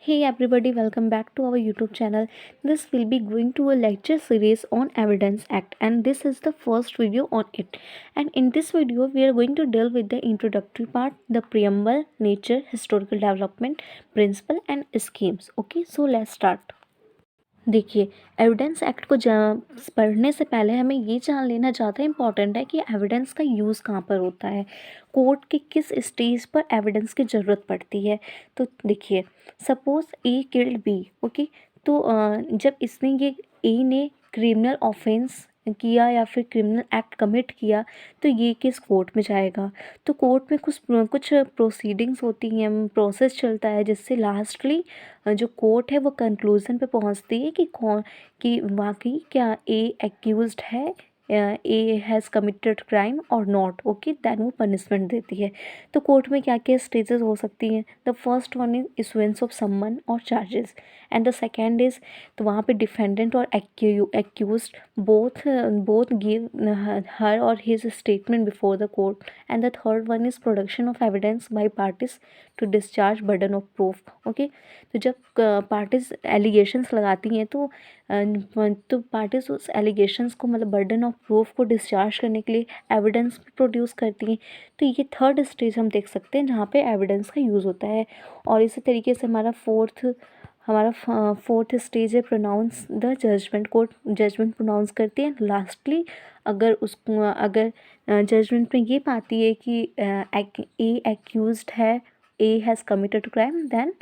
Hey everybody, welcome back to our YouTube channel. This will be going to a lecture series on Evidence Act and this is the first video on it. And in this video, we are going to deal with the introductory part, the preamble, nature, historical development, principle and schemes. Okay, so let's start. देखिए, evidence act को पढ़ने से पहले हमें ये जान लेना ज़्यादा इम्पॉर्टेंट है कि एविडेंस का यूज़ कहाँ पर होता है, कोर्ट के किस स्टेज पर एविडेंस की ज़रूरत पड़ती है। तो देखिए, सपोज़ ए किल्ड बी, ओके। तो जब इसने ये ए ने क्रिमिनल ऑफेंस किया या फिर क्रिमिनल एक्ट कमिट किया तो ये केस कोर्ट में जाएगा। तो कोर्ट में कुछ कुछ प्रोसीडिंग्स होती हैं, प्रोसेस चलता है जिससे लास्टली जो कोर्ट है वो कंक्लूज़न पे पहुंचती है कि कौन कि वाकई क्या ए एक्यूज्ड है, ए हैज़ कमिटेड क्राइम और नॉट, ओके। दैन वो पनिशमेंट देती है। तो कोर्ट में क्या क्या स्टेजेस हो सकती हैं। The first one is issuance of summon और charges and the second is, तो वहाँ पे डिफेंडेंट और एक्यूज्ड बोथ गिव हर और his statement before the court and the third one is production of evidence by parties to discharge burden of proof, okay. तो जब parties allegations लगाती हैं तो पार्टीज उस एलिगेशंस को मतलब बर्डन ऑफ प्रूफ को डिस्चार्ज करने के लिए एविडेंस भी प्रोड्यूस करती हैं। तो ये थर्ड स्टेज हम देख सकते हैं जहाँ पे एविडेंस का यूज़ होता है। और इसी तरीके से हमारा फोर्थ स्टेज है pronounce the judgment. Court judgment pronounce करती है। लास्टली अगर जजमेंट में ये पाती है कि ए एक्यूज्ड है, A has committed crime, then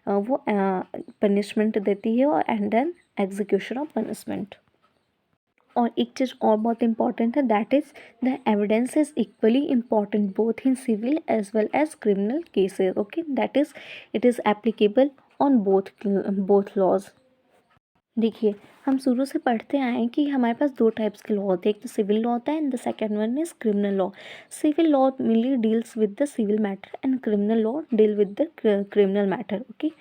वो पनिशमेंट देती है और and then execution of punishment. और एक चीज़ और बहुत इंपॉर्टेंट है, that is the evidence is equally important both in civil as well as criminal cases, okay. That is it is applicable on both laws. देखिए, हम शुरू से पढ़ते आए हैं कि हमारे पास दो टाइप्स के लॉ होते हैं, एक तो सिविल लॉ होता है and the second one is criminal law. Civil law mainly deals with the civil matter and criminal law deal with the criminal matter, okay.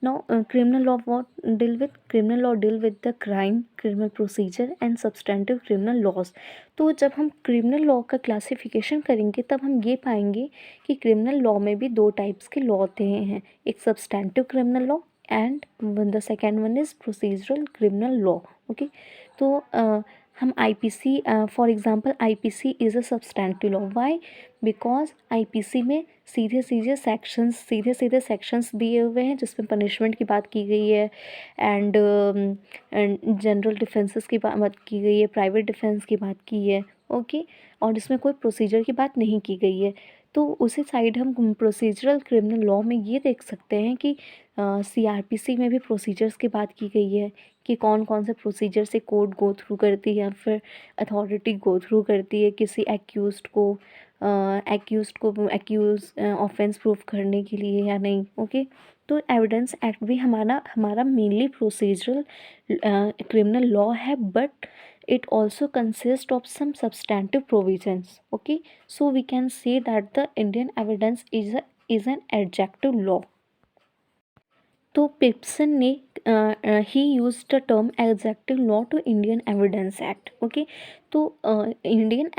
now criminal law criminal law deal with the crime, criminal procedure and substantive criminal laws। तो जब हम criminal law का classification करेंगे तब हम ये पाएंगे कि क्रिमिनल लॉ में भी दो टाइप्स के लॉ होते हैं, एक substantive criminal law and the second one is procedural criminal law, okay. तो हम IPC for example IPC is a substantive law. Why? Because IPC में सीधे सीधे सेक्शंस दिए हुए हैं जिसमें पनिशमेंट की बात की गई है एंड जनरल डिफेंसेस की बात की गई है, प्राइवेट डिफेंस की बात की है, ओके। और इसमें कोई प्रोसीजर की बात नहीं की गई है। तो उसी साइड हम प्रोसीजरल क्रिमिनल लॉ में ये देख सकते हैं कि सीआरपीसी में भी प्रोसीजर्स की बात की गई है कि कौन कौन से प्रोसीजर से कोर्ट गो थ्रू करती है या फिर अथॉरिटी गो थ्रू करती है किसी एक्यूज ऑफेंस प्रूफ करने के लिए या नहीं, ओके। तो एविडेंस एक्ट भी हमारा मेनली प्रोसीजरल क्रिमिनल लॉ है, but it also consists of some substantive provisions, okay। So we can say that the Indian evidence is an adjective law। तो पिप्सन ने ही use the term adjective law to Indian evidence act, okay. तो Indian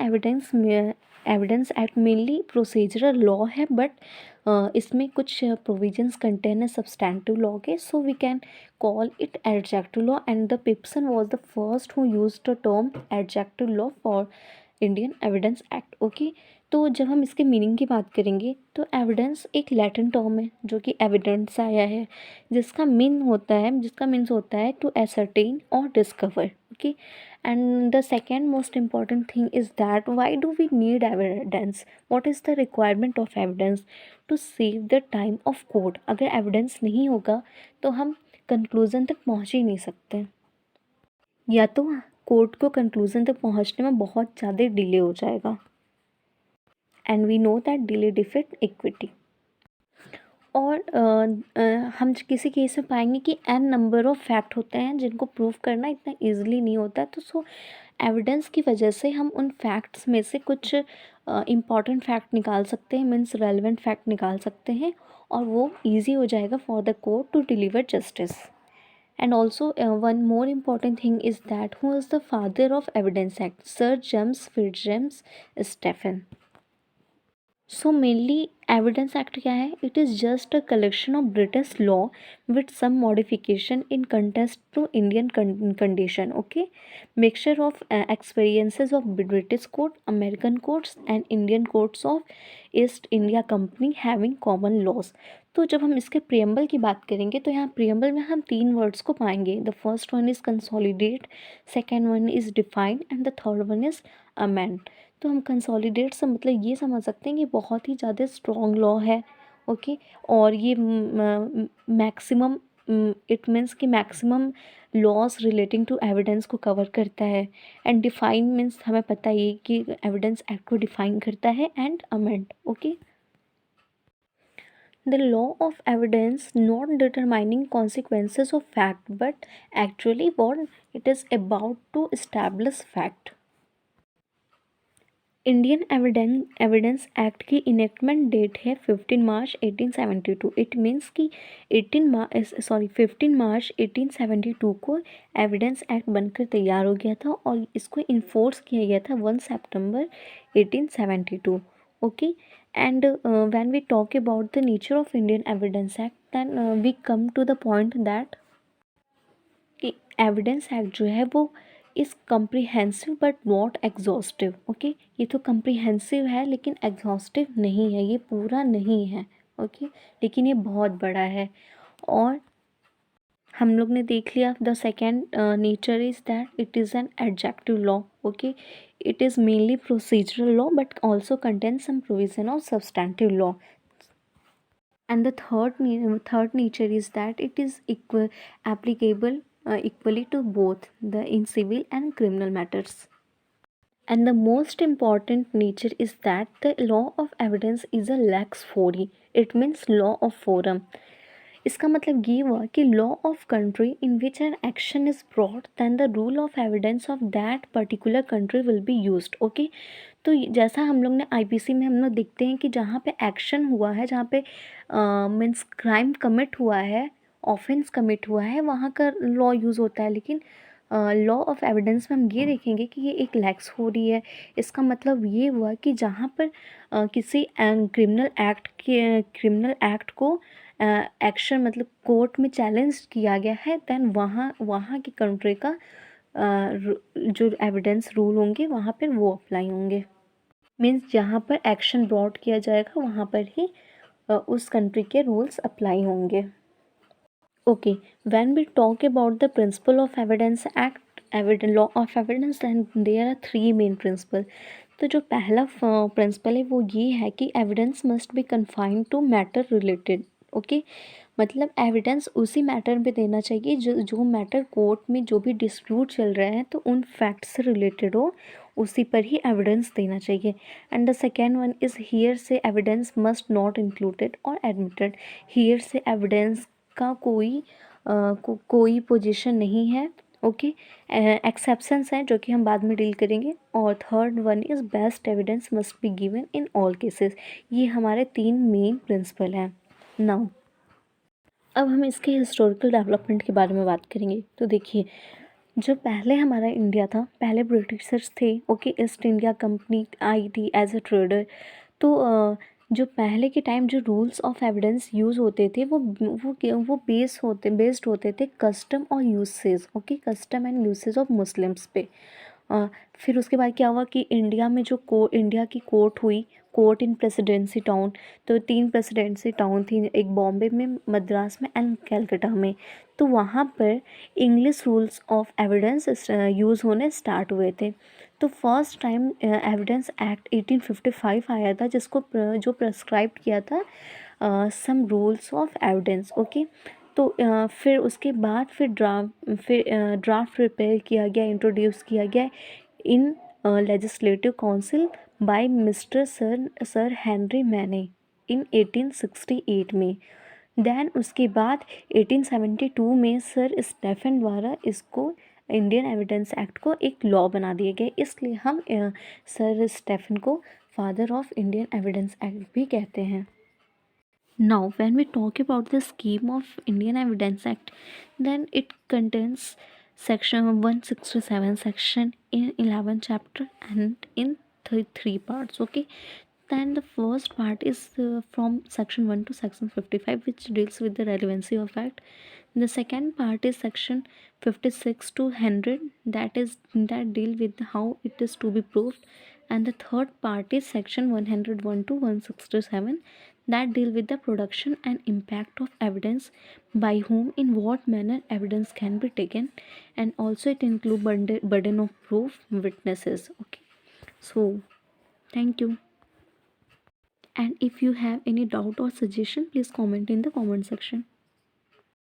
evidence act mainly procedural law है, but इसमें कुछ provisions contain है substantive law के, so we can call it adjective law and the Phipson was the first who use the term adjective law for Indian evidence act, okay. तो जब हम इसके meaning की बात करेंगे तो एविडेंस एक लैटिन टर्म है जो कि एविडेंस से आया है, जिसका मीन्स होता है टू एसरटेन और discover, okay. And the second most important thing is that why do we need evidence, what is the requirement of evidence to save the time of court. अगर evidence नहीं होगा तो हम conclusion तक पहुँच ही नहीं सकते, या तो कोर्ट को कंक्लूज़न तक पहुँचने में बहुत ज़्यादा डिले हो जाएगा and we know that delay defeat equity. और हम किसी केस में पाएंगे कि एन नंबर ऑफ फैक्ट होते हैं जिनको प्रूव करना इतना ईजिली नहीं होता, तो सो एविडेंस की वजह से हम उन फैक्ट्स में से कुछ इम्पॉर्टेंट फैक्ट निकाल सकते हैं, मीन्स रेलिवेंट फैक्ट निकाल सकते हैं, और वो ईजी हो जाएगा for the court to deliver justice. And also one more important thing is that who is the father of evidence act? Sir James Fitzjames Stephen। So mainly evidence act क्या है? It is just a collection of British law with some modification in context to Indian condition. Okay, mixture of experiences of British court, American courts and Indian courts of East India Company having common laws. तो जब हम इसके preamble की बात करेंगे तो यहाँ preamble में हम तीन वर्ड्स को पाएंगे. The first one is consolidate, second one is define and the third one is amend. तो हम कंसोलिडेट से मतलब ये समझ सकते हैं कि बहुत ही ज़्यादा स्ट्रॉन्ग लॉ है. ओके, और ये मैक्सिमम, इट मीन्स कि maximum laws relating to evidence को कवर करता है. एंड डिफाइन मीन्स हमें पता ही कि एविडेंस एक्ट को डिफाइन करता है. And amend. Okay, the law of evidence not determining consequences of fact but actually what it is about to establish fact. Indian evidence act की enactment date है 15 मार्च 1872. It means कि 15 मार्च 1872 को evidence act बनकर तैयार हो गया था और इसको इन्फोर्स किया गया था 1 सितंबर 1872. Okay, and when we talk about the nature of Indian evidence act then we come to the point that कि एविडेंस एक्ट जो है वो is comprehensive but not exhaustive. Okay, ये तो कम्प्रीहेंसिव है लेकिन एग्जॉस्टिव नहीं है, ये पूरा नहीं है. ओके, लेकिन ये बहुत बड़ा है. और हम लोग ने देख लिया the second nature is that it is an adjective law. Okay, it is mainly procedural law but also contains some provision of substantive law. And the third nature is that it is applicable equally to both the in civil and criminal matters. And the most important nature is that the law of evidence is a lex fori. It means law of forum. इसका मतलब ये हुआ कि law of country in which an action is brought then the rule of evidence of that particular country will be used. Okay, तो जैसा हम लोग ने आईपीसी में हम लोग देखते हैं कि जहाँ पे एक्शन हुआ है, जहाँ पे मीन्स क्राइम कमिट हुआ है, ऑफेंस कमिट हुआ है, वहाँ का लॉ यूज़ होता है. लेकिन लॉ ऑफ एविडेंस में हम ये देखेंगे कि ये एक लैक्स हो रही है. इसका मतलब ये हुआ कि जहाँ पर किसी क्रिमिनल एक्ट को एक्शन मतलब कोर्ट में चैलेंज किया गया है, दैन वहाँ की कंट्री का जो एविडेंस रूल होंगे वहाँ पर वो अप्लाई होंगे. मीन्स जहाँ पर एक्शन ब्रॉट किया जाएगा वहाँ पर ही उस कंट्री के रूल्स अप्लाई होंगे. Okay, when we talk about the principle of evidence act, law of evidence, then there are three main principles. तो जो पहला प्रिंसिपल है वो ये है कि evidence must be confined to matter related. Okay, मतलब एविडेंस उसी मैटर पे देना चाहिए जो मैटर कोर्ट में जो भी डिस्प्यूट चल रहा है तो उन फैक्ट से रिलेटेड हो, उसी पर ही एविडेंस देना चाहिए. And the second one is here से एविडेंस मस्ट नॉट इंक्लूडेड और एडमिटेड. हियर से एविडेंस का कोई पोजीशन नहीं है. ओके, एक्सेप्शंस हैं जो कि हम बाद में डील करेंगे. और third one is best evidence must be given in all cases. ये हमारे तीन मेन प्रिंसिपल हैं. नाउ अब हम इसके हिस्टोरिकल डेवलपमेंट के बारे में बात करेंगे. तो देखिए, जो पहले हमारा इंडिया था, पहले ब्रिटिशर्स थे. ओके, ईस्ट इंडिया कंपनी आई थी एज अ ट्रेडर. तो जो पहले के टाइम जो रूल्स ऑफ एविडेंस यूज़ होते थे वो बेस्ड होते थे कस्टम और usage. Okay, custom and usage of Muslims पे. फिर उसके बाद क्या हुआ कि इंडिया में जो इंडिया की कोर्ट हुई, कोर्ट इन प्रेसिडेंसी टाउन. तो 3 प्रेसिडेंसी टाउन थी, एक बॉम्बे में, मद्रास में एंड कैलकाटा में. तो वहाँ पर English rules of evidence use होने स्टार्ट हुए थे. तो फर्स्ट टाइम एविडेंस एक्ट 1855 आया था जिसको जो प्रेस्क्राइब किया था some rules of evidence. Okay, तो फिर उसके बाद फिर ड्राफ्ट प्रिपेयर किया गया, इंट्रोड्यूस किया गया in legislative council by mister sir Henry Maine in 1868 में. दैन उसके बाद 1872 में सर स्टेफन द्वारा इसको इंडियन एविडेंस एक्ट को एक लॉ बना दिया गया. इसलिए हम सर स्टेफन को father of Indian evidence act भी कहते हैं. Now, when we talk about the scheme of Indian Evidence Act, then it contains section 167 section in 11 chapter and in three parts. Okay, then the first part is from section 1 to section 55, which deals with the relevancy of act. The second part is section 56 to 100, that deal with how it is to be proved. And the third part is section 101 to 167, that deal with the production and impact of evidence, by whom, in what manner evidence can be taken, and also it include burden of proof, witnesses. Okay, so thank you. And if you have any doubt or suggestion, please comment in the comment section.